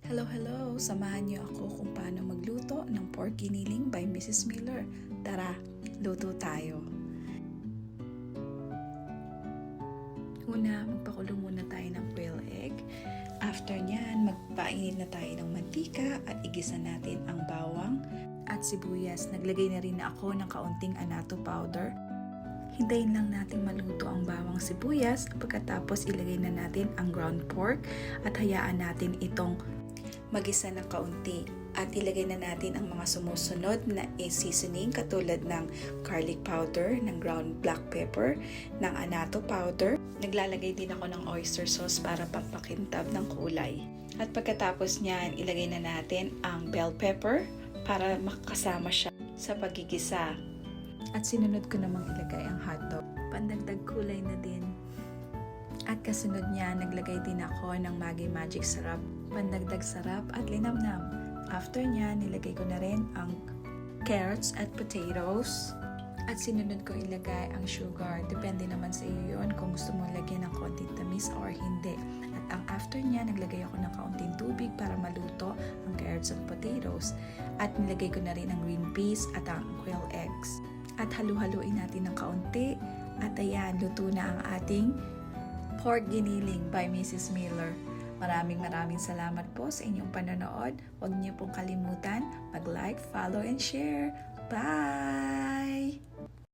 Hello, hello! Samahan niyo ako kung paano magluto ng pork giniling by Mrs. Miller. Tara, luto tayo. Una, magpakulo muna tayo ng quail egg. After nyan, magpainit na tayo ng mantika at igisa natin ang bawang at sibuyas. Naglagay na rin ako ng kaunting annatto powder. Hintayin lang natin maluto ang bawang sibuyas. Pagkatapos ilagay na natin ang ground pork at hayaan natin itong magisa ng kaunti. At ilagay na natin ang mga sumusunod na seasoning katulad ng garlic powder, ng ground black pepper, ng annatto powder. Naglalagay din ako ng oyster sauce para pampakintab ng kulay. At pagkatapos niyan, ilagay na natin ang bell pepper para makasama siya sa pagigisa. At sinunod ko namang ilagay ang hotdog. Pandagdag kulay na din. At kasunod niya, naglagay din ako ng Maggi Magic Sarap. Pandagdag sarap at linamnam. After niya, nilagay ko na rin ang carrots at potatoes. At sinunod ko ilagay ang sugar. Depende naman sa iyo yun kung gusto mo lagyan ng konting tamis or hindi. At ang after niya, naglagay ako ng kaunting tubig para maluto ang carrots at potatoes. At nilagay ko na rin ang green peas at ang quail eggs. At halu-haluin natin ng kaunti. At ayan, luto na ang ating pork giniling by Mrs. Miller. Maraming salamat po sa inyong panonood. Huwag niyo pong kalimutan mag-like, follow, and share. Bye!